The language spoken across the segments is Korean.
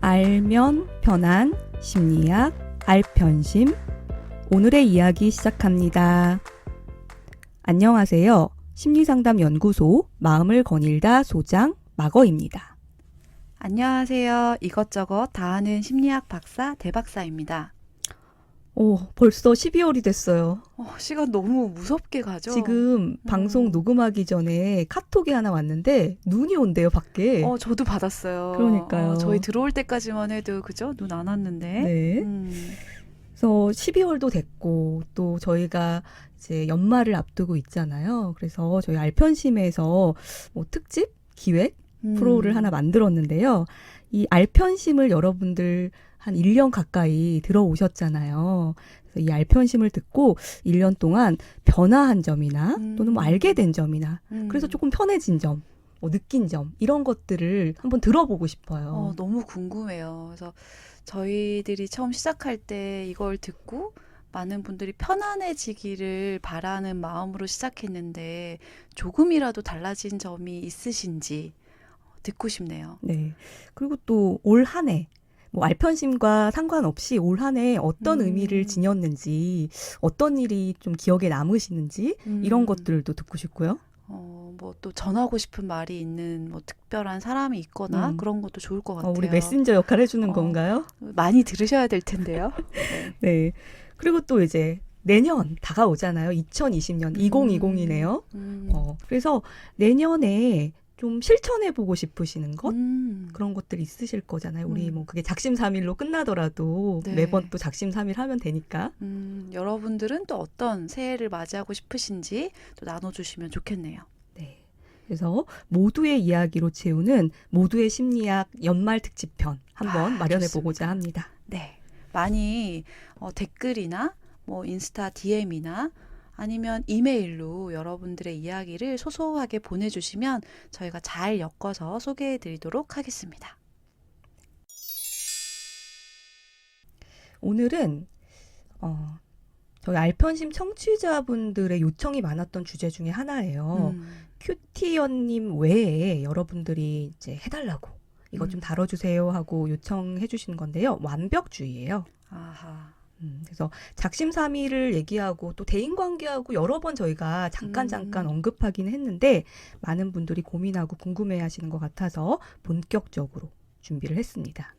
알면 편한 심리학 알편심 오늘의 이야기 시작합니다. 안녕하세요. 심리상담연구소 마음을 거닐다 소장 마거입니다. 안녕하세요. 이것저것 다 아는 심리학 박사 대박사입니다. 벌써 12월이 됐어요. 시간 너무 무섭게 가죠? 지금 방송 녹음하기 전에 카톡이 하나 왔는데 눈이 온대요, 밖에. 저도 받았어요. 그러니까요. 저희 들어올 때까지만 해도 그죠? 눈 안 왔는데. 네. 그래서 12월도 됐고 또 저희가 이제 연말을 앞두고 있잖아요. 그래서 저희 알편심에서 특집 기획 프로를 하나 만들었는데요. 이 알편심을 여러분들 한 1년 가까이 들어오셨잖아요. 그래서 이 알편심을 듣고 1년 동안 변화한 점이나 또는 알게 된 점이나 그래서 조금 편해진 점, 느낀 점 이런 것들을 한번 들어보고 싶어요. 너무 궁금해요. 그래서 저희들이 처음 시작할 때 이걸 듣고 많은 분들이 편안해지기를 바라는 마음으로 시작했는데 조금이라도 달라진 점이 있으신지 듣고 싶네요. 네. 그리고 또 올 한 해 알편심과 상관없이 올 한 해 어떤 의미를 지녔는지, 어떤 일이 좀 기억에 남으시는지 이런 것들도 듣고 싶고요. 또 전하고 싶은 말이 있는 특별한 사람이 있거나 그런 것도 좋을 것 같아요. 우리 메신저 역할 해주는 건가요? 많이 들으셔야 될 텐데요. 네. 네. 그리고 또 이제 내년 다가오잖아요. 2020년, 2020이네요. 그래서 내년에 좀 실천해보고 싶으시는 것? 그런 것들이 있으실 거잖아요. 우리 그게 작심삼일로 끝나더라도 네. 매번 또 작심삼일 하면 되니까. 여러분들은 또 어떤 새해를 맞이하고 싶으신지 또 나눠주시면 좋겠네요. 네. 그래서 모두의 이야기로 채우는 모두의 심리학 연말 특집편 한번 마련해보고자 합니다. 네. 많이 댓글이나 인스타 DM이나 아니면 이메일로 여러분들의 이야기를 소소하게 보내주시면 저희가 잘 엮어서 소개해드리도록 하겠습니다. 오늘은 저희 알편심 청취자분들의 요청이 많았던 주제 중에 하나예요. 큐티언님 외에 여러분들이 이제 해달라고 이것 좀 다뤄주세요 하고 요청해 주신 건데요. 완벽주의예요. 아하. 그래서 작심삼일을 얘기하고 또 대인관계하고 여러 번 저희가 잠깐 언급하기는 했는데 많은 분들이 고민하고 궁금해하시는 것 같아서 본격적으로 준비를 했습니다.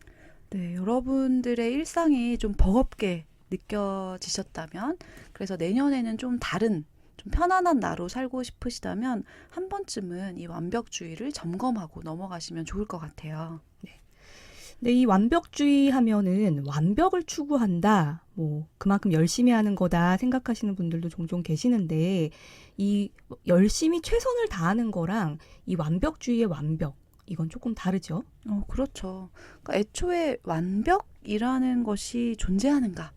네, 여러분들의 일상이 좀 버겁게 느껴지셨다면, 그래서 내년에는 좀 다른, 좀 편안한 나로 살고 싶으시다면 한 번쯤은 이 완벽주의를 점검하고 넘어가시면 좋을 것 같아요. 네. 근데 이 완벽주의 하면은 완벽을 추구한다, 그만큼 열심히 하는 거다 생각하시는 분들도 종종 계시는데 이 열심히 최선을 다하는 거랑 이 완벽주의의 완벽, 이건 조금 다르죠? 그렇죠. 그러니까 애초에 완벽이라는 것이 존재하는가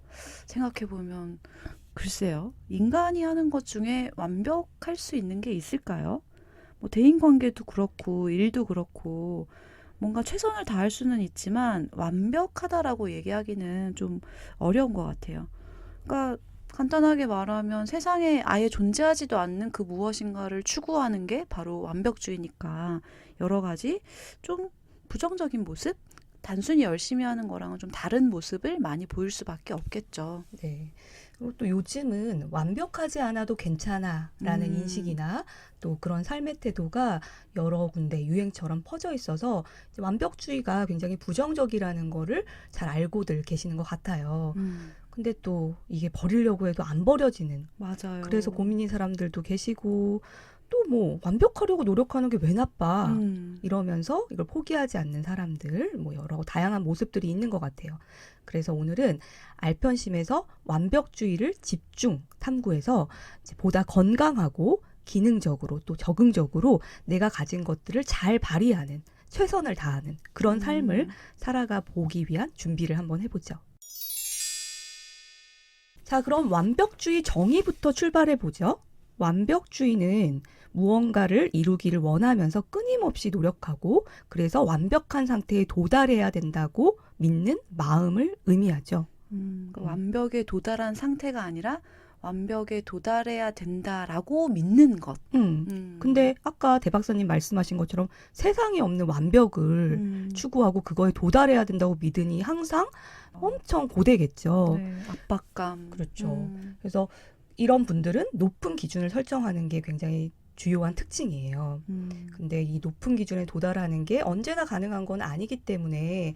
생각해보면 글쎄요. 인간이 하는 것 중에 완벽할 수 있는 게 있을까요? 대인관계도 그렇고 일도 그렇고 뭔가 최선을 다할 수는 있지만 완벽하다라고 얘기하기는 좀 어려운 것 같아요. 그러니까 간단하게 말하면 세상에 아예 존재하지도 않는 그 무엇인가를 추구하는 게 바로 완벽주의니까 여러 가지 좀 부정적인 모습? 단순히 열심히 하는 거랑은 좀 다른 모습을 많이 보일 수밖에 없겠죠. 네. 그리고 또 요즘은 완벽하지 않아도 괜찮아라는 인식이나 또 그런 삶의 태도가 여러 군데 유행처럼 퍼져 있어서 이제 완벽주의가 굉장히 부정적이라는 거를 잘 알고들 계시는 것 같아요. 근데 또 이게 버리려고 해도 안 버려지는. 맞아요. 그래서 고민인 사람들도 계시고 또 완벽하려고 노력하는 게 왜 나빠 이러면서 이걸 포기하지 않는 사람들 여러 다양한 모습들이 있는 것 같아요. 그래서 오늘은 알편심에서 완벽주의를 집중 탐구해서 이제 보다 건강하고 기능적으로 또 적응적으로 내가 가진 것들을 잘 발휘하는, 최선을 다하는 그런 삶을 살아가 보기 위한 준비를 한번 해보죠. 자, 그럼 완벽주의 정의부터 출발해 보죠. 완벽주의는 무언가를 이루기를 원하면서 끊임없이 노력하고 그래서 완벽한 상태에 도달해야 된다고 믿는 마음을 의미하죠. 완벽에 도달한 상태가 아니라 완벽에 도달해야 된다라고 믿는 것. 근데 아까 대 박사님 말씀하신 것처럼 세상에 없는 완벽을 추구하고 그거에 도달해야 된다고 믿으니 항상 엄청 고되겠죠. 네, 압박감. 그렇죠. 그래서 이런 분들은 높은 기준을 설정하는 게 굉장히 주요한 특징이에요. 근데 이 높은 기준에 도달하는 게 언제나 가능한 건 아니기 때문에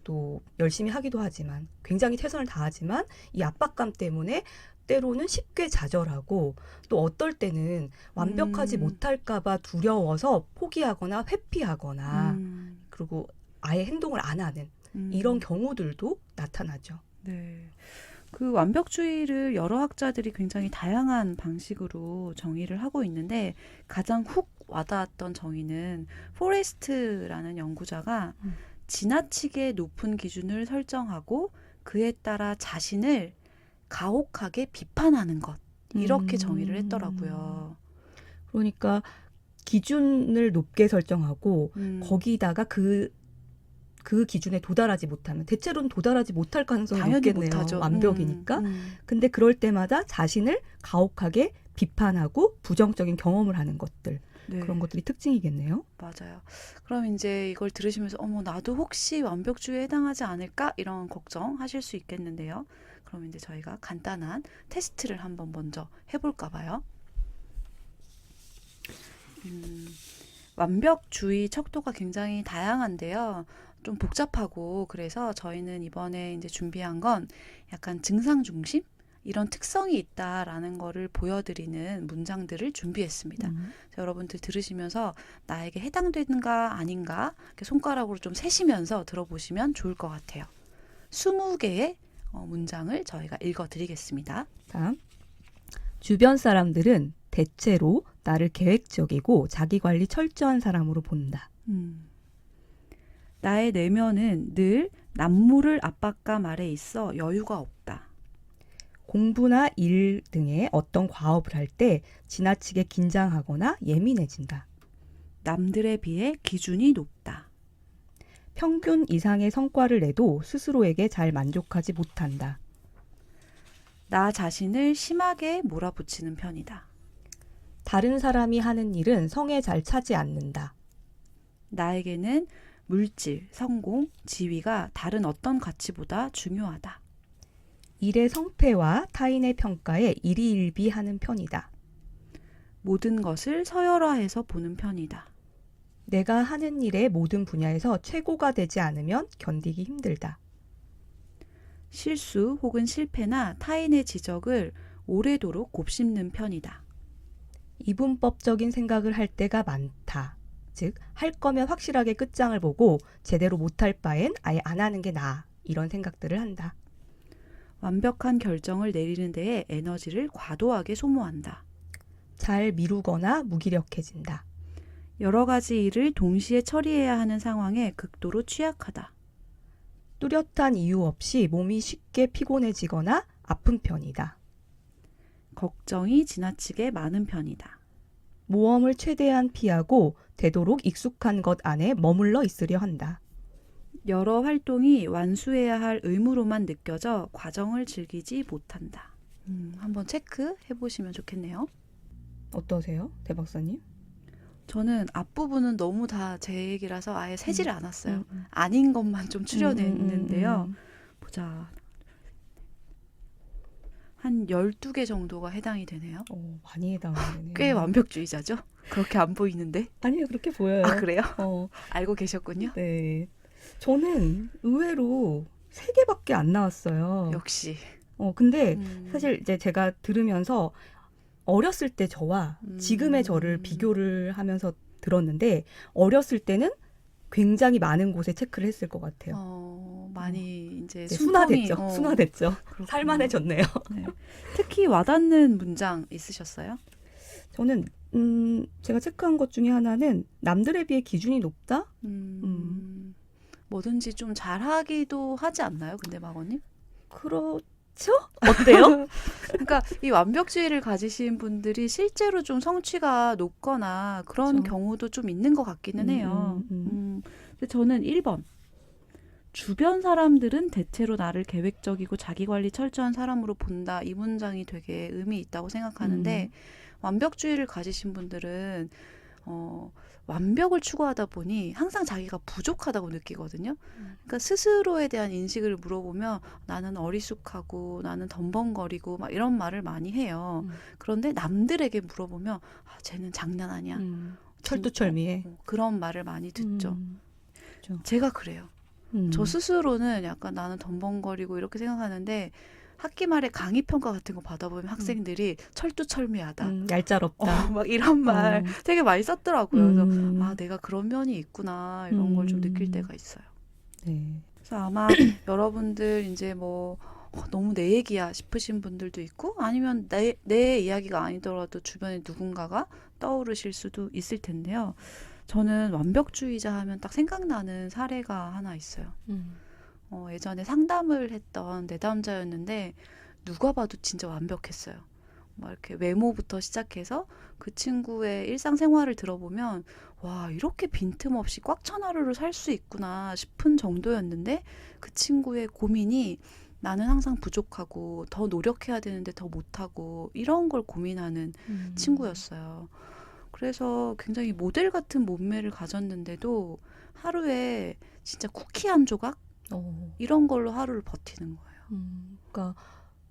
또 열심히 하기도 하지만 굉장히 최선을 다하지만 이 압박감 때문에 때로는 쉽게 좌절하고 또 어떨 때는 완벽하지 못할까 봐 두려워서 포기하거나 회피하거나 그리고 아예 행동을 안 하는 이런 경우들도 나타나죠. 네. 그 완벽주의를 여러 학자들이 굉장히 다양한 방식으로 정의를 하고 있는데 가장 훅 와닿았던 정의는 포레스트라는 연구자가 지나치게 높은 기준을 설정하고 그에 따라 자신을 가혹하게 비판하는 것 이렇게 정의를 했더라고요. 그러니까 기준을 높게 설정하고 거기다가 그 기준에 도달하지 못하면 대체로는 도달하지 못할 가능성이 당연히 높겠네요. 못하죠. 완벽이니까. 근데 그럴 때마다 자신을 가혹하게 비판하고 부정적인 경험을 하는 것들. 네. 그런 것들이 특징이겠네요. 맞아요. 그럼 이제 이걸 들으시면서 어머 나도 혹시 완벽주의에 해당하지 않을까 이런 걱정하실 수 있겠는데요. 그럼 이제 저희가 간단한 테스트를 한번 먼저 해볼까 봐요. 완벽주의 척도가 굉장히 다양한데요. 좀 복잡하고 그래서 저희는 이번에 이제 준비한 건 약간 증상 중심 이런 특성이 있다라는 거를 보여드리는 문장들을 준비했습니다. 여러분들 들으시면서 나에게 해당되는가 아닌가 이렇게 손가락으로 좀 세시면서 들어보시면 좋을 것 같아요. 20개의 문장을 저희가 읽어드리겠습니다. 다음. 주변 사람들은 대체로 나를 계획적이고 자기관리 철저한 사람으로 본다. 나의 내면은 늘 남모를 압박감 아래 있어 여유가 없다. 공부나 일 등의 어떤 과업을 할 때 지나치게 긴장하거나 예민해진다. 남들에 비해 기준이 높다. 평균 이상의 성과를 내도 스스로에게 잘 만족하지 못한다. 나 자신을 심하게 몰아붙이는 편이다. 다른 사람이 하는 일은 성에 잘 차지 않는다. 나에게는 물질, 성공, 지위가 다른 어떤 가치보다 중요하다. 일의 성패와 타인의 평가에 일희일비하는 편이다. 모든 것을 서열화해서 보는 편이다. 내가 하는 일의 모든 분야에서 최고가 되지 않으면 견디기 힘들다. 실수 혹은 실패나 타인의 지적을 오래도록 곱씹는 편이다. 이분법적인 생각을 할 때가 많다. 즉, 할 거면 확실하게 끝장을 보고 제대로 못할 바엔 아예 안 하는 게 나아. 이런 생각들을 한다. 완벽한 결정을 내리는 데에 에너지를 과도하게 소모한다. 잘 미루거나 무기력해진다. 여러 가지 일을 동시에 처리해야 하는 상황에 극도로 취약하다. 뚜렷한 이유 없이 몸이 쉽게 피곤해지거나 아픈 편이다. 걱정이 지나치게 많은 편이다. 모험을 최대한 피하고 되도록 익숙한 것 안에 머물러 있으려 한다. 여러 활동이 완수해야 할 의무로만 느껴져 과정을 즐기지 못한다. 한번 체크해 보시면 좋겠네요. 어떠세요? 대 박사님? 저는 앞부분은 너무 다 제 얘기라서 아예 세지를 않았어요. 아닌 것만 좀 추려냈는데요. 보자. 한 12개 정도가 해당이 되네요. 많이 해당하네요. 꽤 완벽주의자죠? 그렇게 안 보이는데? 아니요, 그렇게 보여요. 아, 그래요? 알고 계셨군요. 네. 저는 의외로 3개밖에 안 나왔어요. 역시. 근데 사실 이제 제가 들으면서 어렸을 때 저와 지금의 저를 비교를 하면서 들었는데 어렸을 때는 굉장히 많은 곳에 체크를 했을 것 같아요. 많이 이제 순화됐죠. 순화됐죠. 살만해졌네요. 네. 특히 와닿는 문장 있으셨어요? 저는 제가 체크한 것 중에 하나는 남들에 비해 기준이 높다. 뭐든지 좀 잘하기도 하지 않나요? 근데 마거님? 그렇죠? 어때요? 그러니까 이 완벽주의를 가지신 분들이 실제로 좀 성취가 높거나 그런 그렇죠. 경우도 좀 있는 것 같기는 해요. 근데 저는 1번. 주변 사람들은 대체로 나를 계획적이고 자기관리 철저한 사람으로 본다. 이 문장이 되게 의미 있다고 생각하는데 완벽주의를 가지신 분들은 완벽을 추구하다 보니 항상 자기가 부족하다고 느끼거든요. 그러니까 스스로에 대한 인식을 물어보면 나는 어리숙하고 나는 덤벙거리고 막 이런 말을 많이 해요. 그런데 남들에게 물어보면 아, 쟤는 장난 아니야. 철두철미해. 그런 말을 많이 듣죠. 그렇죠. 제가 그래요. 저 스스로는 약간 나는 덤벙거리고 이렇게 생각하는데 학기 말에 강의 평가 같은 거 받아보면 학생들이 철두철미하다. 얄짤없다. 막 이런 말 되게 많이 썼더라고요. 그래서 아, 내가 그런 면이 있구나 이런 걸 좀 느낄 때가 있어요. 네. 그래서 아마 여러분들 이제 뭐 너무 내 얘기야 싶으신 분들도 있고 아니면 내 이야기가 아니더라도 주변에 누군가가 떠오르실 수도 있을 텐데요. 저는 완벽주의자 하면 딱 생각나는 사례가 하나 있어요. 예전에 상담을 했던 내담자였는데 누가 봐도 진짜 완벽했어요. 막 이렇게 외모부터 시작해서 그 친구의 일상생활을 들어보면 와, 이렇게 빈틈없이 꽉 찬 하루를 살 수 있구나 싶은 정도였는데 그 친구의 고민이 나는 항상 부족하고 더 노력해야 되는데 더 못하고 이런 걸 고민하는 친구였어요. 그래서 굉장히 모델 같은 몸매를 가졌는데도 하루에 진짜 쿠키 한 조각? 이런 걸로 하루를 버티는 거예요. 그러니까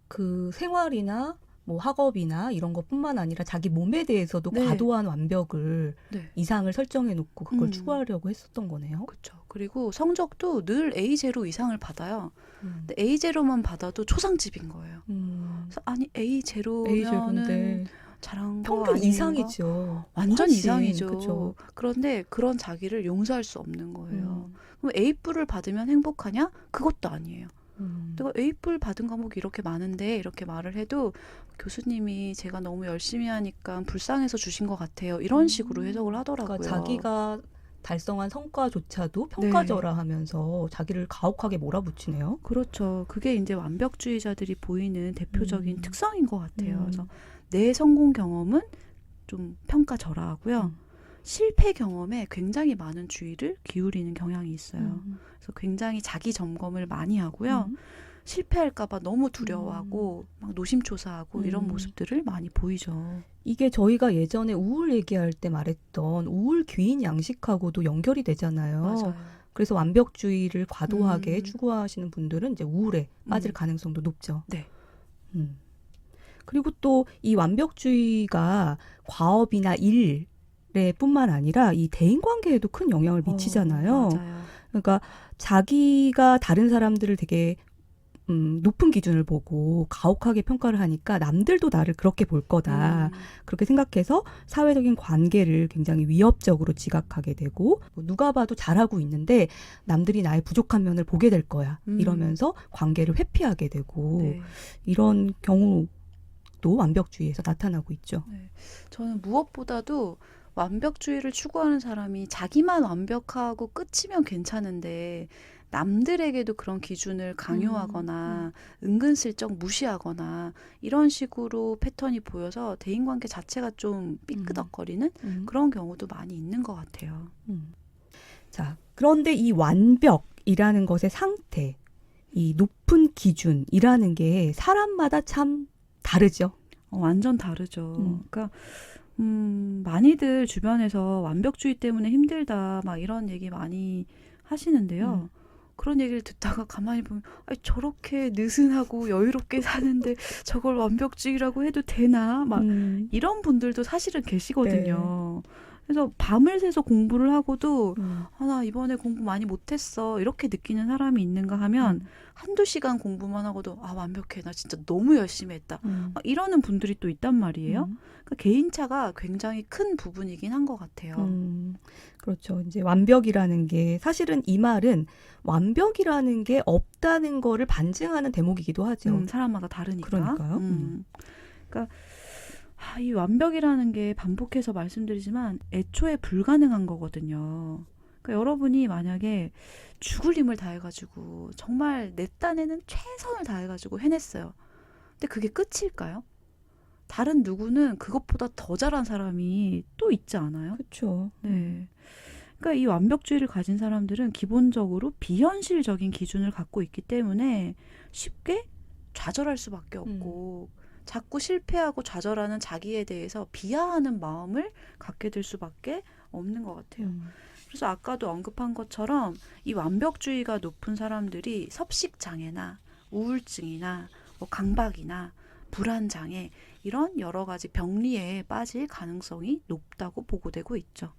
그 생활이나 뭐 학업이나 이런 것뿐만 아니라 자기 몸에 대해서도 네. 과도한 완벽을 네. 이상을 설정해 놓고 그걸 추구하려고 했었던 거네요. 그렇죠. 그리고 성적도 늘 A0 이상을 받아요. 근데 A0만 받아도 초상집인 거예요. 그래서 아니 A0면은 A0인데 잘한 거 평균 아닌가? 이상이죠. 완전 훨씬, 이상이죠. 그쵸. 그런데 그런 자기를 용서할 수 없는 거예요. 그럼 A뿔을 받으면 행복하냐? 그것도 아니에요. 내가 A뿔 받은 과목이 이렇게 많은데 이렇게 말을 해도 교수님이 제가 너무 열심히 하니까 불쌍해서 주신 것 같아요. 이런 식으로 해석을 하더라고요. 그러니까 자기가 달성한 성과조차도 네. 평가절하하면서 자기를 가혹하게 몰아붙이네요. 그렇죠. 그게 이제 완벽주의자들이 보이는 대표적인 특성인 것 같아요. 그래서 내 성공 경험은 좀 평가절하하고요. 실패 경험에 굉장히 많은 주의를 기울이는 경향이 있어요. 그래서 굉장히 자기 점검을 많이 하고요. 실패할까봐 너무 두려워하고 막 노심초사하고 이런 모습들을 많이 보이죠. 이게 저희가 예전에 우울 얘기할 때 말했던 우울 귀인 양식하고도 연결이 되잖아요. 맞아요. 그래서 완벽주의를 과도하게 추구하시는 분들은 이제 우울에 빠질 가능성도 높죠. 네. 그리고 또 이 완벽주의가 과업이나 일에 뿐만 아니라 이 대인관계에도 큰 영향을 미치잖아요. 맞아요. 그러니까 자기가 다른 사람들을 되게 높은 기준을 보고 가혹하게 평가를 하니까 남들도 나를 그렇게 볼 거다. 그렇게 생각해서 사회적인 관계를 굉장히 위협적으로 지각하게 되고 뭐 누가 봐도 잘하고 있는데 남들이 나의 부족한 면을 보게 될 거야. 이러면서 관계를 회피하게 되고 네. 이런 경우도 완벽주의에서 나타나고 있죠. 네. 저는 무엇보다도 완벽주의를 추구하는 사람이 자기만 완벽하고 끝이면 괜찮은데 남들에게도 그런 기준을 강요하거나 은근슬쩍 무시하거나 이런 식으로 패턴이 보여서 대인관계 자체가 좀 삐끄덕거리는 그런 경우도 많이 있는 것 같아요. 자, 그런데 이 완벽이라는 것의 상태, 이 높은 기준이라는 게 사람마다 참 다르죠. 완전 다르죠. 그러니까 많이들 주변에서 완벽주의 때문에 힘들다 막 이런 얘기 많이 하시는데요. 그런 얘기를 듣다가 가만히 보면 저렇게 느슨하고 여유롭게 사는데 저걸 완벽주의라고 해도 되나? 막 이런 분들도 사실은 계시거든요. 네. 그래서 밤을 새서 공부를 하고도 나 이번에 공부 많이 못했어 이렇게 느끼는 사람이 있는가 하면 한두 시간 공부만 하고도 완벽해 나 진짜 너무 열심히 했다 막 이러는 분들이 또 있단 말이에요. 그러니까 개인차가 굉장히 큰 부분이긴 한 것 같아요. 그렇죠. 이제 완벽이라는 게 사실은 이 말은 완벽이라는 게 없다는 거를 반증하는 대목이기도 하죠. 사람마다 다르니까. 그러니까요. 그러니까 이 완벽이라는 게 반복해서 말씀드리지만 애초에 불가능한 거거든요. 그러니까 여러분이 만약에 죽을 힘을 다해가지고 정말 내 딴에는 최선을 다해가지고 해냈어요. 근데 그게 끝일까요? 다른 누구는 그것보다 더 잘한 사람이 또 있지 않아요? 그렇죠. 네. 그러니까 이 완벽주의를 가진 사람들은 기본적으로 비현실적인 기준을 갖고 있기 때문에 쉽게 좌절할 수밖에 없고 자꾸 실패하고 좌절하는 자기에 대해서 비하하는 마음을 갖게 될 수밖에 없는 것 같아요. 그래서 아까도 언급한 것처럼 이 완벽주의가 높은 사람들이 섭식장애나 우울증이나 뭐 강박이나 불안장애 이런 여러 가지 병리에 빠질 가능성이 높다고 보고되고 있죠.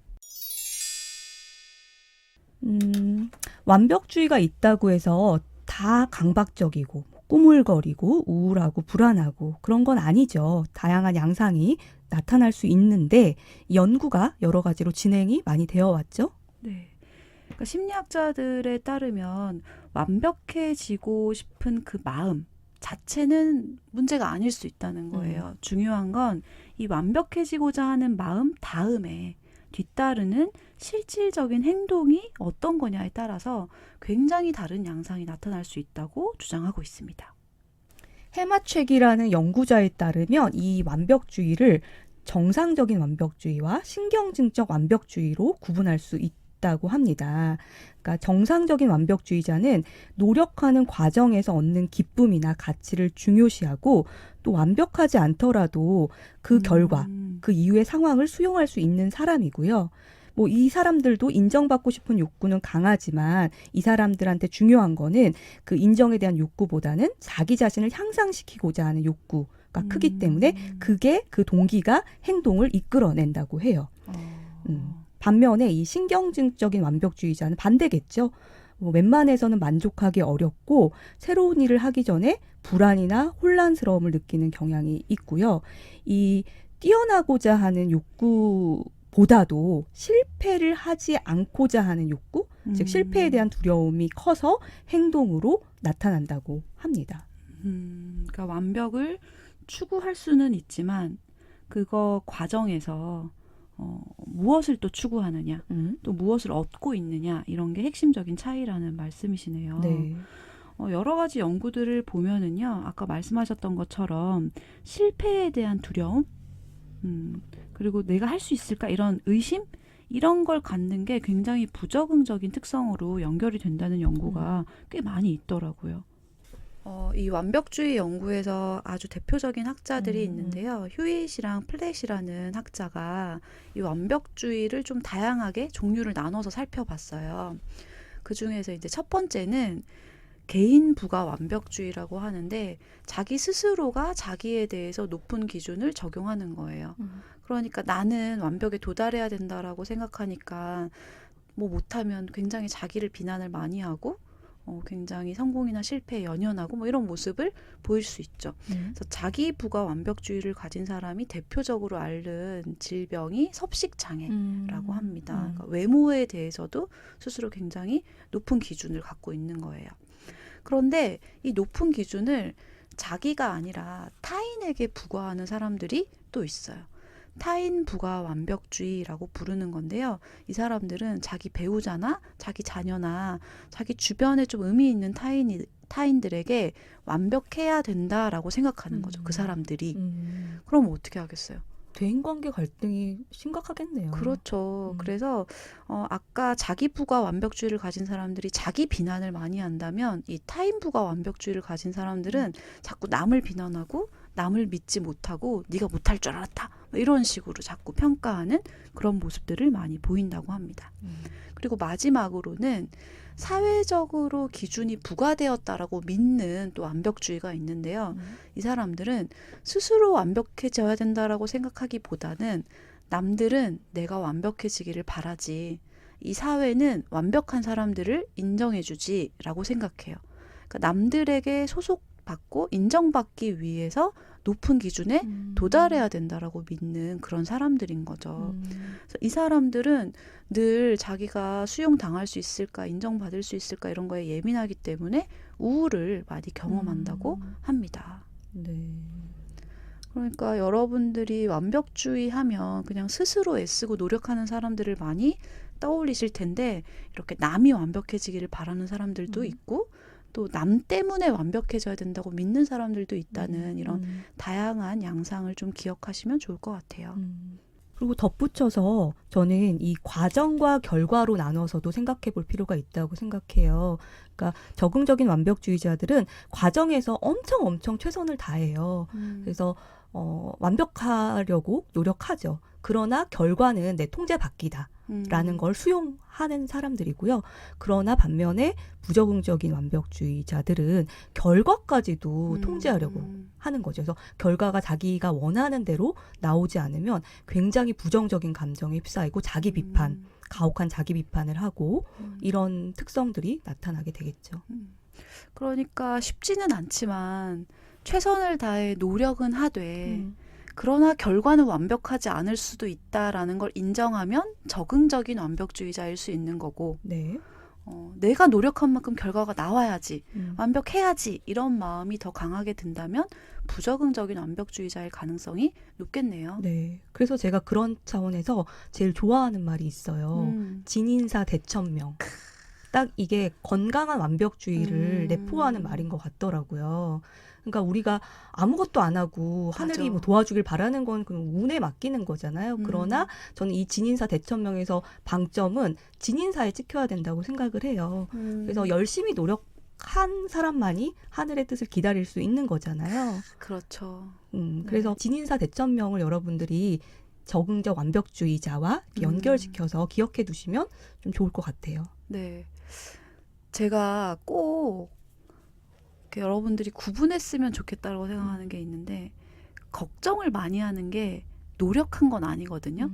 완벽주의가 있다고 해서 다 강박적이고 꾸물거리고 우울하고 불안하고 그런 건 아니죠. 다양한 양상이 나타날 수 있는데 연구가 여러 가지로 진행이 많이 되어 왔죠. 네. 그러니까 심리학자들에 따르면 완벽해지고 싶은 그 마음 자체는 문제가 아닐 수 있다는 거예요. 중요한 건 이 완벽해지고자 하는 마음 다음에 뒤따르는 실질적인 행동이 어떤 거냐에 따라서 굉장히 다른 양상이 나타날 수 있다고 주장하고 있습니다. 해마촵이라는 연구자에 따르면 이 완벽주의를 정상적인 완벽주의와 신경증적 완벽주의로 구분할 수 있다고 합니다. 그러니까 정상적인 완벽주의자는 노력하는 과정에서 얻는 기쁨이나 가치를 중요시하고 또 완벽하지 않더라도 그 결과, 그 이후의 상황을 수용할 수 있는 사람이고요. 뭐 이 사람들도 인정받고 싶은 욕구는 강하지만 이 사람들한테 중요한 거는 그 인정에 대한 욕구보다는 자기 자신을 향상시키고자 하는 욕구가 크기 때문에 그게 그 동기가 행동을 이끌어낸다고 해요. 반면에 이 신경증적인 완벽주의자는 반대겠죠. 뭐 웬만해서는 만족하기 어렵고 새로운 일을 하기 전에 불안이나 혼란스러움을 느끼는 경향이 있고요. 이 뛰어나고자 하는 욕구보다도 실패를 하지 않고자 하는 욕구, 즉 실패에 대한 두려움이 커서 행동으로 나타난다고 합니다. 그러니까 완벽을 추구할 수는 있지만 그거 과정에서 무엇을 또 추구하느냐, 또 무엇을 얻고 있느냐 이런 게 핵심적인 차이라는 말씀이시네요. 네. 여러 가지 연구들을 보면은요, 아까 말씀하셨던 것처럼 실패에 대한 두려움, 그리고 내가 할 수 있을까 이런 의심 이런 걸 갖는 게 굉장히 부적응적인 특성으로 연결이 된다는 연구가 꽤 많이 있더라고요. 이 완벽주의 연구에서 아주 대표적인 학자들이 있는데요. 휴잇이랑 플랫이라는 학자가 이 완벽주의를 좀 다양하게 종류를 나눠서 살펴봤어요. 그 중에서 이제 첫 번째는 개인 부가 완벽주의라고 하는데 자기 스스로가 자기에 대해서 높은 기준을 적용하는 거예요. 그러니까 나는 완벽에 도달해야 된다라고 생각하니까 뭐 못하면 굉장히 자기를 비난을 많이 하고 굉장히 성공이나 실패에 연연하고 뭐 이런 모습을 보일 수 있죠. 그래서 자기 부가 완벽주의를 가진 사람이 대표적으로 앓는 질병이 섭식장애라고 합니다. 그러니까 외모에 대해서도 스스로 굉장히 높은 기준을 갖고 있는 거예요. 그런데 이 높은 기준을 자기가 아니라 타인에게 부과하는 사람들이 또 있어요. 타인 부가 완벽주의라고 부르는 건데요. 이 사람들은 자기 배우자나 자기 자녀나 자기 주변에 좀 의미 있는 타인들에게 완벽해야 된다라고 생각하는 거죠. 그 사람들이. 그럼 어떻게 하겠어요? 대인관계 갈등이 심각하겠네요. 그렇죠. 그래서 아까 자기 부가 완벽주의를 가진 사람들이 자기 비난을 많이 한다면 이 타인 부가 완벽주의를 가진 사람들은 자꾸 남을 비난하고 남을 믿지 못하고 네가 못할 줄 알았다. 이런 식으로 자꾸 평가하는 그런 모습들을 많이 보인다고 합니다. 그리고 마지막으로는 사회적으로 기준이 부과되었다라고 믿는 또 완벽주의가 있는데요. 이 사람들은 스스로 완벽해져야 된다라고 생각하기보다는 남들은 내가 완벽해지기를 바라지, 이 사회는 완벽한 사람들을 인정해주지라고 생각해요. 그러니까 남들에게 소속받고 인정받기 위해서 높은 기준에 도달해야 된다라고 믿는 그런 사람들인 거죠. 그래서 이 사람들은 늘 자기가 수용당할 수 있을까, 인정받을 수 있을까 이런 거에 예민하기 때문에 우울을 많이 경험한다고 합니다. 네. 그러니까 여러분들이 완벽주의 하면 그냥 스스로 애쓰고 노력하는 사람들을 많이 떠올리실 텐데 이렇게 남이 완벽해지기를 바라는 사람들도 있고 또 남 때문에 완벽해져야 된다고 믿는 사람들도 있다는 이런 다양한 양상을 좀 기억하시면 좋을 것 같아요. 그리고 덧붙여서 저는 이 과정과 결과로 나눠서도 생각해 볼 필요가 있다고 생각해요. 그러니까 적응적인 완벽주의자들은 과정에서 엄청 최선을 다해요. 그래서 완벽하려고 노력하죠. 그러나 결과는 내 통제 밖이다. 라는 걸 수용하는 사람들이고요. 그러나 반면에 부적응적인 완벽주의자들은 결과까지도 통제하려고 하는 거죠. 그래서 결과가 자기가 원하는 대로 나오지 않으면 굉장히 부정적인 감정에 휩싸이고 자기 비판, 가혹한 자기 비판을 하고 이런 특성들이 나타나게 되겠죠. 그러니까 쉽지는 않지만 최선을 다해 노력은 하되 그러나 결과는 완벽하지 않을 수도 있다라는 걸 인정하면 적응적인 완벽주의자일 수 있는 거고 네. 내가 노력한 만큼 결과가 나와야지 완벽해야지 이런 마음이 더 강하게 든다면 부적응적인 완벽주의자일 가능성이 높겠네요. 네. 그래서 제가 그런 차원에서 제일 좋아하는 말이 있어요. 진인사 대천명. 딱 이게 건강한 완벽주의를 내포하는 말인 것 같더라고요. 그러니까 우리가 아무것도 안 하고 하늘이 맞아. 뭐 도와주길 바라는 건 그냥 운에 맡기는 거잖아요. 그러나 저는 이 진인사 대천명에서 방점은 진인사에 찍혀야 된다고 생각을 해요. 그래서 열심히 노력한 사람만이 하늘의 뜻을 기다릴 수 있는 거잖아요. 그렇죠. 그래서 진인사 대천명을 여러분들이 적응적 완벽주의자와 연결시켜서 기억해 두시면 좀 좋을 것 같아요. 네. 제가 꼭 이렇게 여러분들이 구분했으면 좋겠다고 생각하는 게 있는데 걱정을 많이 하는 게 노력한 건 아니거든요.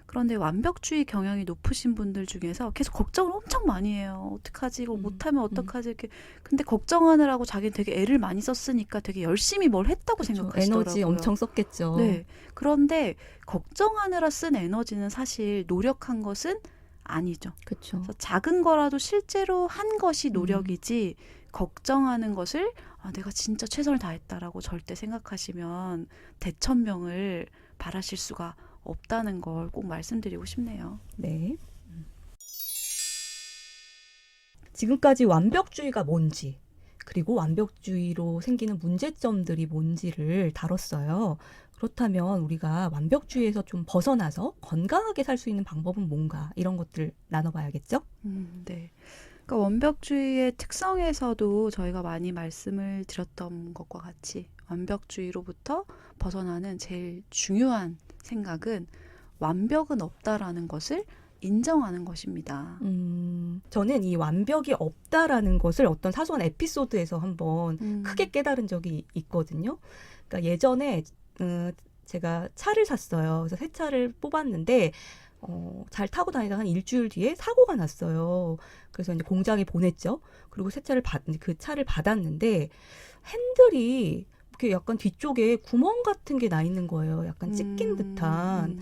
그런데 완벽주의 경향이 높으신 분들 중에서 계속 걱정을 엄청 많이 해요. 어떡하지? 이거 못하면 어떡하지? 이렇게. 근데 걱정하느라고 자기는 되게 애를 많이 썼으니까 되게 열심히 뭘 했다고 그렇죠. 생각하시더라고요. 에너지 엄청 썼겠죠. 네. 그런데 걱정하느라 쓴 에너지는 사실 노력한 것은 아니죠. 그렇죠. 그래서 작은 거라도 실제로 한 것이 노력이지 걱정하는 것을 내가 진짜 최선을 다했다라고 절대 생각하시면 대천명을 바라실 수가 없다는 걸 꼭 말씀드리고 싶네요. 네. 지금까지 완벽주의가 뭔지, 그리고 완벽주의로 생기는 문제점들이 뭔지를 다뤘어요. 그렇다면 우리가 완벽주의에서 좀 벗어나서 건강하게 살 수 있는 방법은 뭔가 이런 것들 나눠봐야겠죠? 네. 그러니까 완벽주의의 특성에서도 저희가 많이 말씀을 드렸던 것과 같이 완벽주의로부터 벗어나는 제일 중요한 생각은 완벽은 없다라는 것을 인정하는 것입니다. 저는 이 완벽이 없다라는 것을 어떤 사소한 에피소드에서 한번 크게 깨달은 적이 있거든요. 그러니까 예전에 제가 차를 샀어요. 그래서 새 차를 뽑았는데 잘 타고 다니다가 한 일주일 뒤에 사고가 났어요. 그래서 이제 공장에 보냈죠. 그리고 그 차를 받았는데 핸들이 이렇게 약간 뒤쪽에 구멍 같은 게 나 있는 거예요. 약간 찢긴 듯한.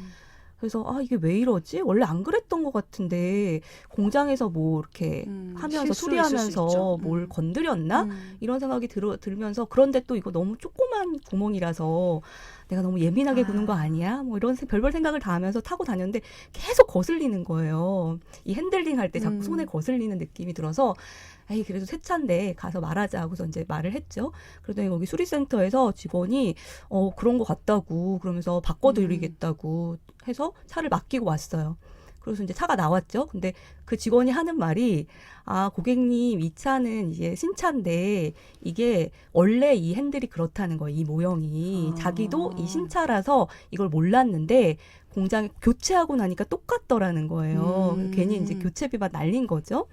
그래서 이게 왜 이러지? 원래 안 그랬던 것 같은데 공장에서 뭐 이렇게 하면서 수리하면서 뭘 건드렸나? 이런 생각이 들면서 그런데 또 이거 너무 조그만 구멍이라서 내가 너무 예민하게 구는 거 아니야? 뭐 이런 별별 생각을 다 하면서 타고 다녔는데 계속 거슬리는 거예요. 이 핸들링 할 때 자꾸 손에 거슬리는 느낌이 들어서 에이 그래도 새 차인데 가서 말하자 하고서 이제 말을 했죠. 그러더니 거기 수리센터에서 직원이 그런 거 같다고 그러면서 바꿔드리겠다고 해서 차를 맡기고 왔어요. 그래서 이제 차가 나왔죠. 근데 그 직원이 하는 말이 고객님 이 차는 이제 신차인데 이게 원래 이 핸들이 그렇다는 거예요. 이 모형이. 자기도 이 신차라서 이걸 몰랐는데 공장에 교체하고 나니까 똑같더라는 거예요. 괜히 이제 교체비만 날린 거죠.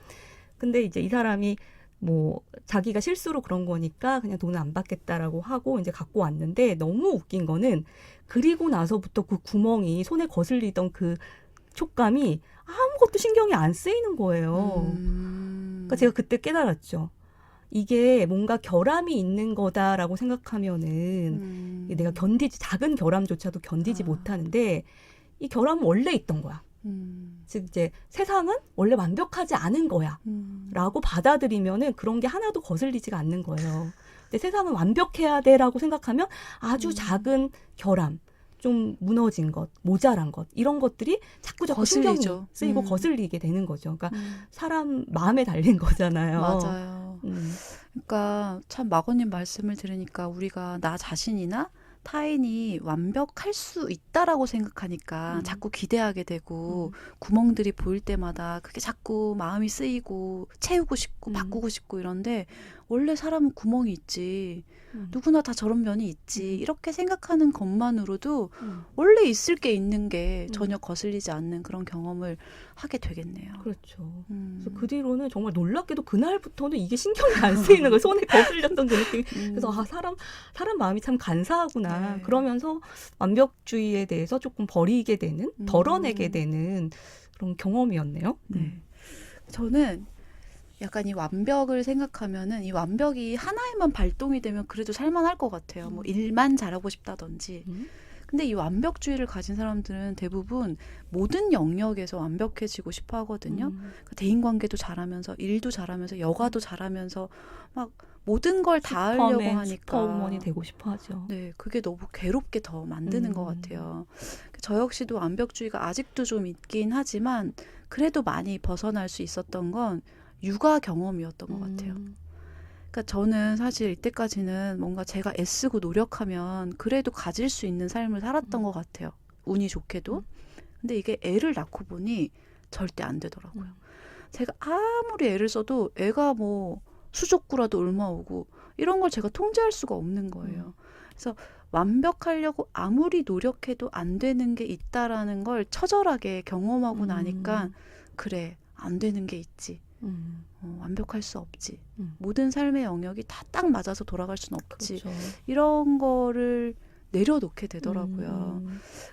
근데 이제 이 사람이 뭐 자기가 실수로 그런 거니까 그냥 돈을 안 받겠다라고 하고 이제 갖고 왔는데 너무 웃긴 거는 그리고 나서부터 그 구멍이 손에 거슬리던 그 촉감이 아무것도 신경이 안 쓰이는 거예요. 그러니까 제가 그때 깨달았죠. 이게 뭔가 결함이 있는 거다라고 생각하면은 내가 작은 결함조차도 견디지 못하는데 이 결함은 원래 있던 거야. 즉 이제 세상은 원래 완벽하지 않은 거야 라고 받아들이면은 그런 게 하나도 거슬리지가 않는 거예요. 근데 세상은 완벽해야 돼라고 생각하면 아주 작은 결함, 좀 무너진 것, 모자란 것 이런 것들이 자꾸 신경이 쓰이고 거슬리게 되는 거죠. 그러니까 사람 마음에 달린 거잖아요. 맞아요. 그러니까 참 마고님 말씀을 들으니까 우리가 나 자신이나 타인이 완벽할 수 있다라고 생각하니까 자꾸 기대하게 되고 구멍들이 보일 때마다 그게 자꾸 마음이 쓰이고 채우고 싶고 바꾸고 싶고 이런데 원래 사람은 구멍이 있지. 누구나 다 저런 면이 있지. 이렇게 생각하는 것만으로도 원래 있을 게 있는 게 전혀 거슬리지 않는 그런 경험을 하게 되겠네요. 그렇죠. 그래서 그 뒤로는 정말 놀랍게도 그날부터는 이게 신경이 안 쓰이는 거예요. 손에 거슬렸던 그 느낌이. 그래서 사람 마음이 참 간사하구나. 네. 그러면서 완벽주의에 대해서 조금 버리게 되는, 덜어내게 되는 그런 경험이었네요. 네. 저는 약간 이 완벽을 생각하면은 이 완벽이 하나에만 발동이 되면 그래도 살만할 것 같아요. 뭐 일만 잘하고 싶다든지. 근데 이 완벽주의를 가진 사람들은 대부분 모든 영역에서 완벽해지고 싶어 하거든요. 그러니까 대인관계도 잘하면서 일도 잘하면서 여가도 잘하면서 막 모든 걸 다 하려고 하니까 슈퍼우먼이 되고 싶어 하죠. 네, 그게 너무 괴롭게 더 만드는 것 같아요. 저 역시도 완벽주의가 아직도 좀 있긴 하지만 그래도 많이 벗어날 수 있었던 건 육아 경험이었던 것 같아요. 그러니까 저는 사실 이때까지는 뭔가 제가 애쓰고 노력하면 그래도 가질 수 있는 삶을 살았던 것 같아요. 운이 좋게도. 근데 이게 애를 낳고 보니 절대 안 되더라고요. 제가 아무리 애를 써도 애가 뭐 수족구라도 옮아오고 이런 걸 제가 통제할 수가 없는 거예요. 그래서 완벽하려고 아무리 노력해도 안 되는 게 있다라는 걸 처절하게 경험하고 나니까 그래, 안 되는 게 있지. 완벽할 수 없지. 모든 삶의 영역이 다 딱 맞아서 돌아갈 수는 없지. 그렇죠. 이런 거를 내려놓게 되더라고요.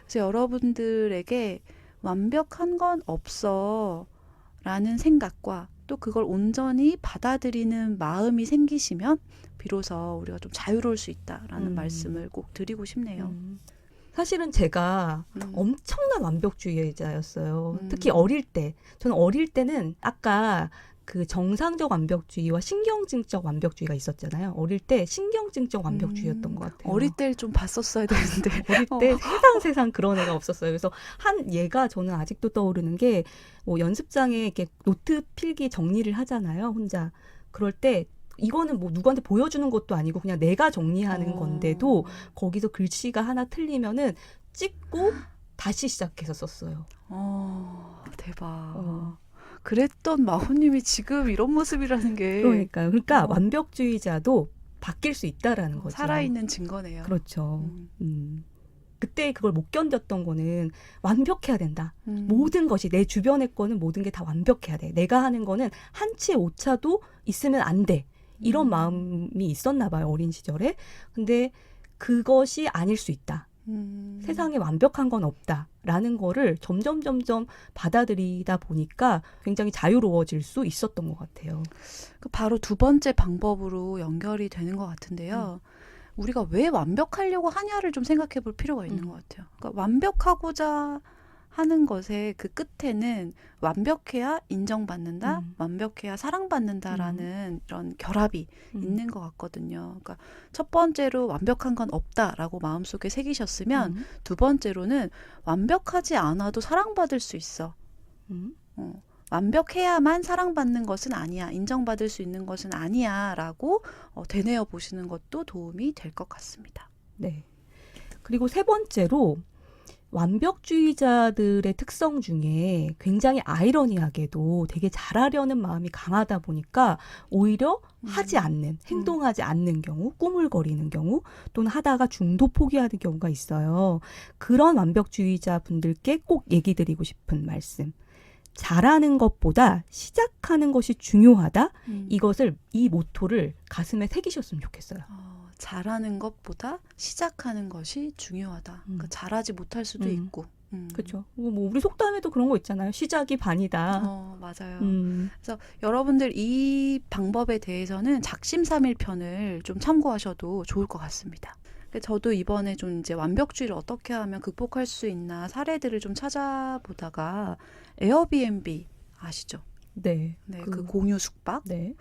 그래서 여러분들에게 완벽한 건 없어 라는 생각과 또 그걸 온전히 받아들이는 마음이 생기시면 비로소 우리가 좀 자유로울 수 있다라는 말씀을 꼭 드리고 싶네요. 사실은 제가 엄청난 완벽주의자였어요. 특히 어릴 때. 저는 어릴 때는 아까 그 정상적 완벽주의와 신경증적 완벽주의가 있었잖아요. 어릴 때 신경증적 완벽주의였던 것 같아요. 어릴 때 좀 봤었어야 되는데. 어릴 때 세상 그런 애가 없었어요. 그래서 한 얘가 저는 아직도 떠오르는 게 뭐 연습장에 이렇게 노트 필기 정리를 하잖아요. 혼자. 그럴 때 이거는 뭐 누구한테 보여주는 것도 아니고 그냥 내가 정리하는 건데도 거기서 글씨가 하나 틀리면은 찍고 다시 시작해서 썼어요. 대박. 그랬던 마호님이 지금 이런 모습이라는 게 그러니까요. 그러니까 완벽주의자도 바뀔 수 있다라는 거죠. 살아있는 증거네요. 그렇죠. 그때 그걸 못 견뎠던 거는 완벽해야 된다. 모든 것이 내 주변의 거는 모든 게 다 완벽해야 돼. 내가 하는 거는 한 치의 오차도 있으면 안 돼. 이런 마음이 있었나 봐요. 어린 시절에. 근데 그것이 아닐 수 있다. 세상에 완벽한 건 없다라는 거를 점점 받아들이다 보니까 굉장히 자유로워질 수 있었던 것 같아요. 바로 두 번째 방법으로 연결이 되는 것 같은데요. 우리가 왜 완벽하려고 하냐를 좀 생각해 볼 필요가 있는 것 같아요. 그러니까 완벽하고자 하는 것의 그 끝에는 완벽해야 인정받는다, 완벽해야 사랑받는다라는 이런 결합이 있는 것 같거든요. 그러니까 첫 번째로 완벽한 건 없다라고 마음속에 새기셨으면 두 번째로는 완벽하지 않아도 사랑받을 수 있어. 완벽해야만 사랑받는 것은 아니야. 인정받을 수 있는 것은 아니야. 라고 되뇌어 보시는 것도 도움이 될 것 같습니다. 네. 그리고 세 번째로 완벽주의자들의 특성 중에 굉장히 아이러니하게도 되게 잘하려는 마음이 강하다 보니까 오히려 하지 않는, 행동하지 않는 경우, 꾸물거리는 경우 또는 하다가 중도 포기하는 경우가 있어요. 그런 완벽주의자 분들께 꼭 얘기 드리고 싶은 말씀. 잘하는 것보다 시작하는 것이 중요하다. 이 모토를 가슴에 새기셨으면 좋겠어요. 잘하는 것보다 시작하는 것이 중요하다. 그러니까 잘하지 못할 수도 있고. 그렇죠. 뭐 우리 속담에도 그런 거 있잖아요. 시작이 반이다. 맞아요. 그래서 여러분들 이 방법에 대해서는 작심삼일편을 좀 참고하셔도 좋을 것 같습니다. 저도 이번에 좀 이제 완벽주의를 어떻게 하면 극복할 수 있나 사례들을 좀 찾아보다가 에어비앤비 아시죠? 네. 그 공유 숙박. 네.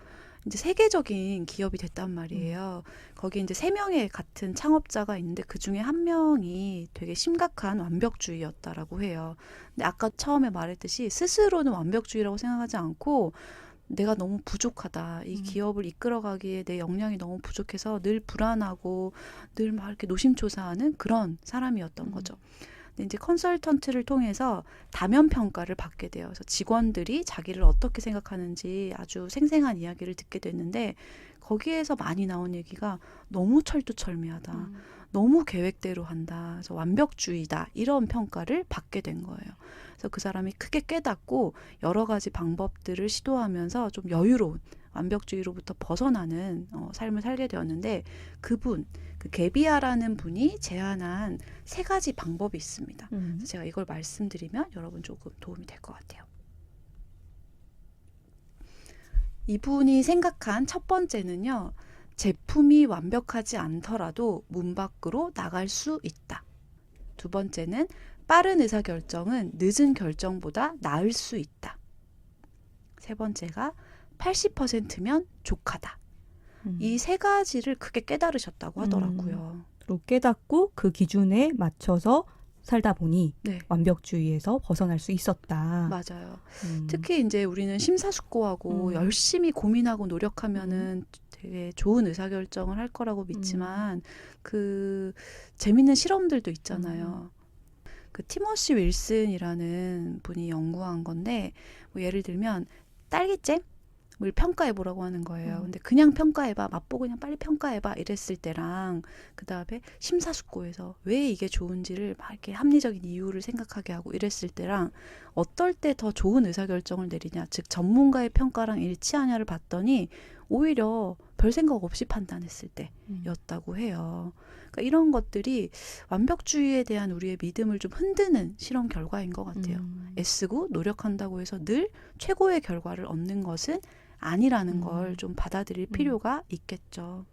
이제 세계적인 기업이 됐단 말이에요. 거기 이제 3명의 같은 창업자가 있는데 그 중에 한 명이 되게 심각한 완벽주의였다라고 해요. 근데 아까 처음에 말했듯이 스스로는 완벽주의라고 생각하지 않고 내가 너무 부족하다. 이 기업을 이끌어가기에 내 역량이 너무 부족해서 늘 불안하고 늘 막 이렇게 노심초사하는 그런 사람이었던 거죠. 근데 이제 컨설턴트를 통해서 다면 평가를 받게 돼요. 그래서 직원들이 자기를 어떻게 생각하는지 아주 생생한 이야기를 듣게 됐는데 거기에서 많이 나온 얘기가 너무 철두철미하다. 너무 계획대로 한다. 그래서 완벽주의다. 이런 평가를 받게 된 거예요. 그래서 그 사람이 크게 깨닫고 여러 가지 방법들을 시도하면서 좀 여유로운 완벽주의로부터 벗어나는 삶을 살게 되었는데 그 게비아라는 분이 제안한 3가지 방법이 있습니다. 그래서 제가 이걸 말씀드리면 여러분 조금 도움이 될 것 같아요. 이분이 생각한 첫 번째는요. 제품이 완벽하지 않더라도 문 밖으로 나갈 수 있다. 2번째는 빠른 의사결정은 늦은 결정보다 나을 수 있다. 3번째가 80%면 족하다. 이 3가지를 크게 깨달으셨다고 하더라고요. 로 깨닫고 그 기준에 맞춰서 살다 보니 네. 완벽주의에서 벗어날 수 있었다. 맞아요. 특히 이제 우리는 심사숙고하고 열심히 고민하고 노력하면은 되게 좋은 의사결정을 할 거라고 믿지만 그 재밌는 실험들도 있잖아요. 그 티머시 윌슨이라는 분이 연구한 건데 뭐 예를 들면 딸기잼을 평가해 보라고 하는 거예요. 근데 그냥 평가해봐, 맛보고 그냥 빨리 평가해봐 이랬을 때랑 그 다음에 심사숙고해서 왜 이게 좋은지를 막 이렇게 합리적인 이유를 생각하게 하고 이랬을 때랑 어떨 때 더 좋은 의사결정을 내리냐, 즉 전문가의 평가랑 일치하냐를 봤더니 오히려 별 생각 없이 판단했을 때였다고 해요. 그러니까 이런 것들이 완벽주의에 대한 우리의 믿음을 좀 흔드는 실험 결과인 것 같아요. 애쓰고 노력한다고 해서 늘 최고의 결과를 얻는 것은 아니라는 걸 좀 받아들일 필요가 있겠죠.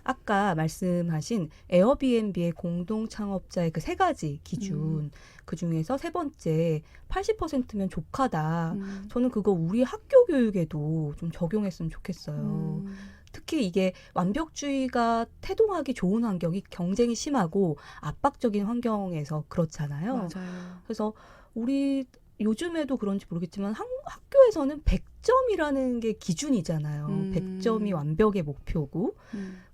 아까 말씀하신 에어비앤비의 공동 창업자의 그 3가지 기준 그 중에서 3번째 80%면 족하다. 저는 그거 우리 학교 교육에도 좀 적용했으면 좋겠어요. 특히 이게 완벽주의가 태동하기 좋은 환경이 경쟁이 심하고 압박적인 환경에서 그렇잖아요. 맞아요. 그래서 우리 요즘에도 그런지 모르겠지만 학교에서는 100점이라는 게 기준이잖아요. 100점이 완벽의 목표고.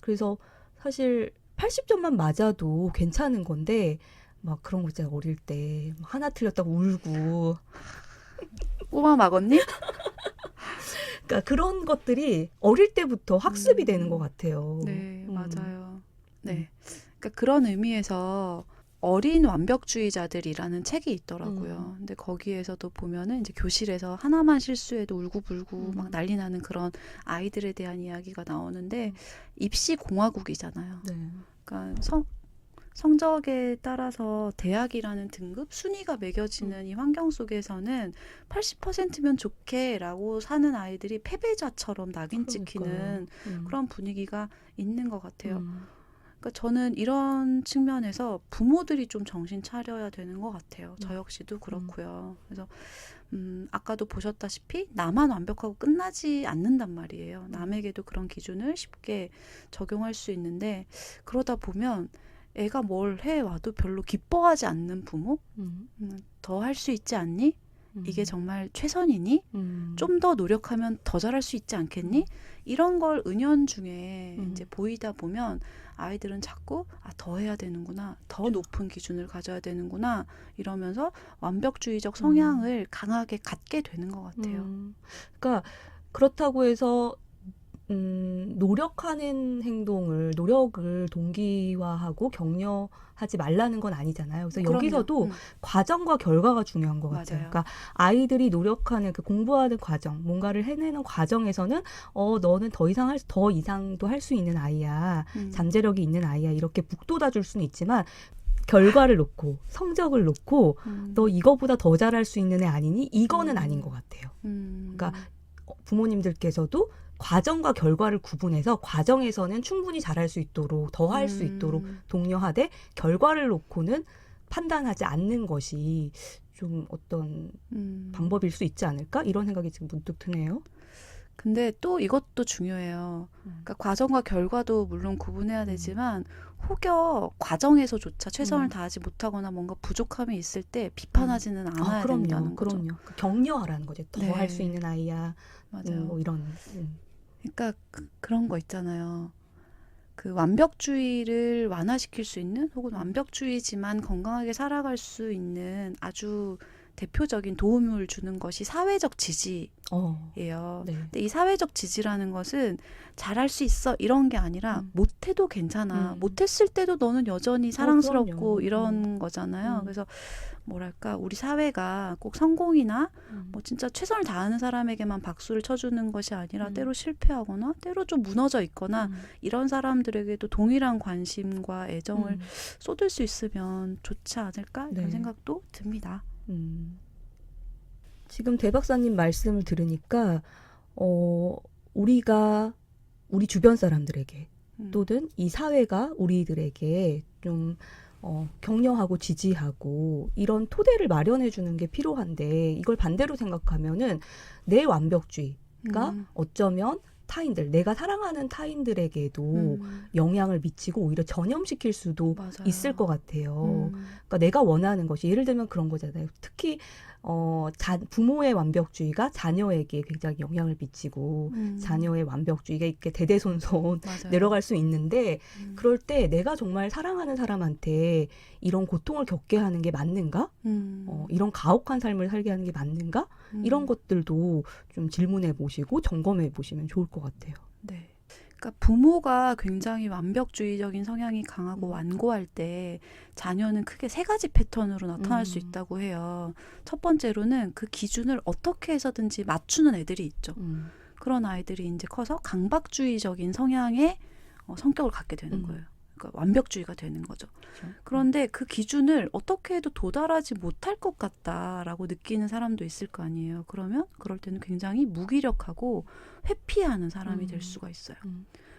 그래서 사실 80점만 맞아도 괜찮은 건데 막 그런 거 있잖아요. 어릴 때 하나 틀렸다고 울고. 꼬마 막언니? 그러니까 그런 것들이 어릴 때부터 학습이 되는 것 같아요. 네, 맞아요. 네. 그러니까 그런 의미에서 어린 완벽주의자들이라는 책이 있더라고요. 근데 거기에서도 보면은 이제 교실에서 하나만 실수해도 울고불고 막 난리 나는 그런 아이들에 대한 이야기가 나오는데 입시 공화국이잖아요. 네. 그러니까 성적에 따라서 대학이라는 등급, 순위가 매겨지는 이 환경 속에서는 80%면 좋게라고 사는 아이들이 패배자처럼 낙인 찍히는 그런 분위기가 있는 것 같아요. 그러니까 저는 이런 측면에서 부모들이 좀 정신 차려야 되는 것 같아요. 저 역시도 그렇고요. 그래서 아까도 보셨다시피 나만 완벽하고 끝나지 않는단 말이에요. 남에게도 그런 기준을 쉽게 적용할 수 있는데 그러다 보면 애가 뭘 해와도 별로 기뻐하지 않는 부모? 더 할 수 있지 않니? 이게 정말 최선이니? 좀 더 노력하면 더 잘할 수 있지 않겠니? 이런 걸 은연중에 이제 보이다 보면 아이들은 자꾸 더 해야 되는구나. 더 높은 기준을 가져야 되는구나. 이러면서 완벽주의적 성향을 강하게 갖게 되는 것 같아요. 그러니까 그렇다고 해서 노력하는 행동을 노력을 동기화하고 격려하지 말라는 건 아니잖아요. 그래서 그럼요. 여기서도 과정과 결과가 중요한 것 같아요. 맞아요. 그러니까 아이들이 노력하는 그 공부하는 과정, 뭔가를 해내는 과정에서는 너는 더 이상도 할 수 있는 아이야, 잠재력이 있는 아이야 이렇게 북돋아 줄 수는 있지만 결과를 놓고 성적을 놓고 너 이거보다 더 잘할 수 있는 애 아니니? 이거는 아닌 것 같아요. 그러니까 부모님들께서도 과정과 결과를 구분해서 과정에서는 충분히 잘할 수 있도록 더 할 수 있도록 독려하되 결과를 놓고는 판단하지 않는 것이 좀 어떤 방법일 수 있지 않을까? 이런 생각이 지금 문득 드네요. 근데 또 이것도 중요해요. 그러니까 과정과 결과도 물론 구분해야 되지만 혹여 과정에서조차 최선을 음. 다하지 못하거나 뭔가 부족함이 있을 때 비판하지는 않아야 된다는 거죠. 그럼요. 격려하라는 거죠. 더 네. 할 수 있는 아이야. 맞아요. 뭐 이런. 그러니까 그런 거 있잖아요. 그 완벽주의를 완화시킬 수 있는 혹은 완벽주의지만 건강하게 살아갈 수 있는 아주 대표적인 도움을 주는 것이 사회적 지지예요. 네. 근데 이 사회적 지지라는 것은 잘할 수 있어 이런 게 아니라 못해도 괜찮아. 못했을 때도 너는 여전히 사랑스럽고 그럼요. 이런 거잖아요. 음. 그래서 뭐랄까 우리 사회가 꼭 성공이나 뭐 진짜 최선을 다하는 사람에게만 박수를 쳐주는 것이 아니라 때로 실패하거나 때로 좀 무너져 있거나 이런 사람들에게도 동일한 관심과 애정을 쏟을 수 있으면 좋지 않을까 이런 네. 생각도 듭니다. 지금 대 박사님 말씀을 들으니까 우리가 우리 주변 사람들에게 또는 이 사회가 우리들에게 좀 격려하고 지지하고 이런 토대를 마련해 주는 게 필요한데 이걸 반대로 생각하면은 내 완벽주의가 어쩌면 타인들, 내가 사랑하는 타인들에게도 영향을 미치고 오히려 전염시킬 수도 맞아요. 있을 것 같아요. 그러니까 내가 원하는 것이 예를 들면 그런 거잖아요. 특히 부모의 완벽주의가 자녀에게 굉장히 영향을 미치고 자녀의 완벽주의가 이렇게 대대손손 맞아요. 내려갈 수 있는데 그럴 때 내가 정말 사랑하는 사람한테 이런 고통을 겪게 하는 게 맞는가? 이런 가혹한 삶을 살게 하는 게 맞는가? 이런 것들도 좀 질문해 보시고 점검해 보시면 좋을 것 같아요. 네. 그러니까 부모가 굉장히 완벽주의적인 성향이 강하고 완고할 때 자녀는 크게 세 가지 패턴으로 나타날 수 있다고 해요. 첫 번째로는 그 기준을 어떻게 해서든지 맞추는 애들이 있죠. 그런 아이들이 이제 커서 강박주의적인 성향의 성격을 갖게 되는 거예요. 그러니까 완벽주의가 되는 거죠. 그렇죠. 그런데 그 기준을 어떻게 해도 도달하지 못할 것 같다라고 느끼는 사람도 있을 거 아니에요. 그러면 그럴 때는 굉장히 무기력하고 회피하는 사람이 될 수가 있어요.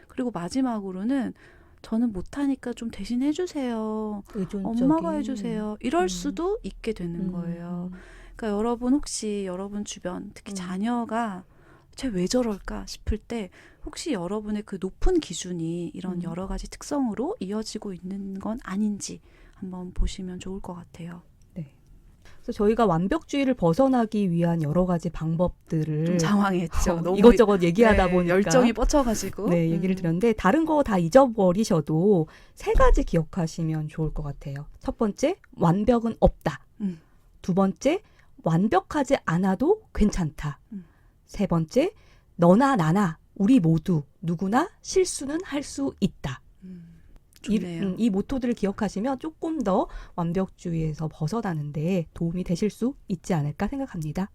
그리고 마지막으로는 저는 못하니까 좀 대신 해주세요. 의존적인. 엄마가 해주세요. 이럴 수도 있게 되는 거예요. 그러니까 여러분 혹시 여러분 주변 특히 자녀가 쟤 왜 저럴까 싶을 때 혹시 여러분의 그 높은 기준이 이런 여러 가지 특성으로 이어지고 있는 건 아닌지 한번 보시면 좋을 것 같아요. 네. 그래서 저희가 완벽주의를 벗어나기 위한 여러 가지 방법들을 좀 장황했죠. 너무 이것저것 얘기하다 네, 보니까 열정이 뻗쳐가지고 네, 얘기를 드렸는데 다른 거 다 잊어버리셔도 세 가지 기억하시면 좋을 것 같아요. 첫 번째, 완벽은 없다. 두 번째, 완벽하지 않아도 괜찮다. 세 번째, 너나 나나 우리 모두 누구나 실수는 할 수 있다. 좋네요. 이 모토들을 기억하시면 조금 더 완벽주의에서 벗어나는데 도움이 되실 수 있지 않을까 생각합니다.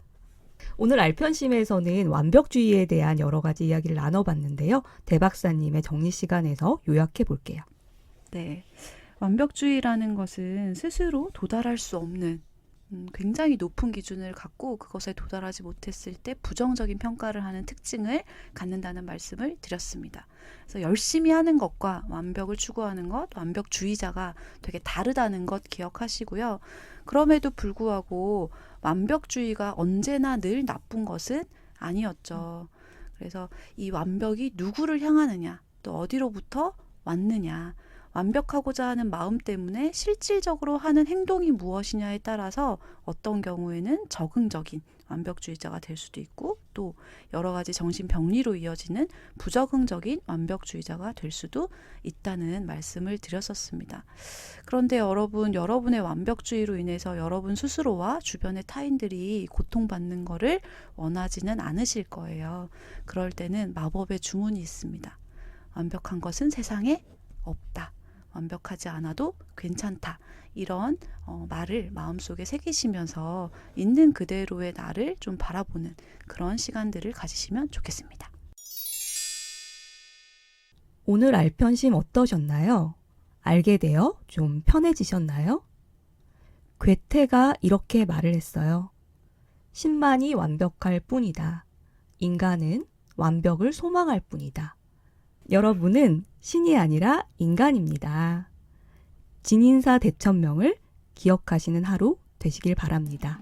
오늘 알편심에서는 완벽주의에 대한 여러 가지 이야기를 나눠봤는데요. 대 박사님의 정리 시간에서 요약해 볼게요. 네, 완벽주의라는 것은 스스로 도달할 수 없는 굉장히 높은 기준을 갖고 그것에 도달하지 못했을 때 부정적인 평가를 하는 특징을 갖는다는 말씀을 드렸습니다. 그래서 열심히 하는 것과 완벽을 추구하는 것, 완벽주의자가 되게 다르다는 것 기억하시고요. 그럼에도 불구하고 완벽주의가 언제나 늘 나쁜 것은 아니었죠. 그래서 이 완벽이 누구를 향하느냐, 또 어디로부터 왔느냐, 완벽하고자 하는 마음 때문에 실질적으로 하는 행동이 무엇이냐에 따라서 어떤 경우에는 적응적인 완벽주의자가 될 수도 있고 또 여러 가지 정신병리로 이어지는 부적응적인 완벽주의자가 될 수도 있다는 말씀을 드렸었습니다. 그런데 여러분, 여러분의 완벽주의로 인해서 여러분 스스로와 주변의 타인들이 고통받는 거를 원하지는 않으실 거예요. 그럴 때는 마법의 주문이 있습니다. 완벽한 것은 세상에 없다. 완벽하지 않아도 괜찮다. 이런 말을 마음속에 새기시면서 있는 그대로의 나를 좀 바라보는 그런 시간들을 가지시면 좋겠습니다. 오늘 알편심 어떠셨나요? 알게 되어 좀 편해지셨나요? 괴테가 이렇게 말을 했어요. 신만이 완벽할 뿐이다. 인간은 완벽을 소망할 뿐이다. 여러분은 신이 아니라 인간입니다. 진인사 대천명을 기억하시는 하루 되시길 바랍니다.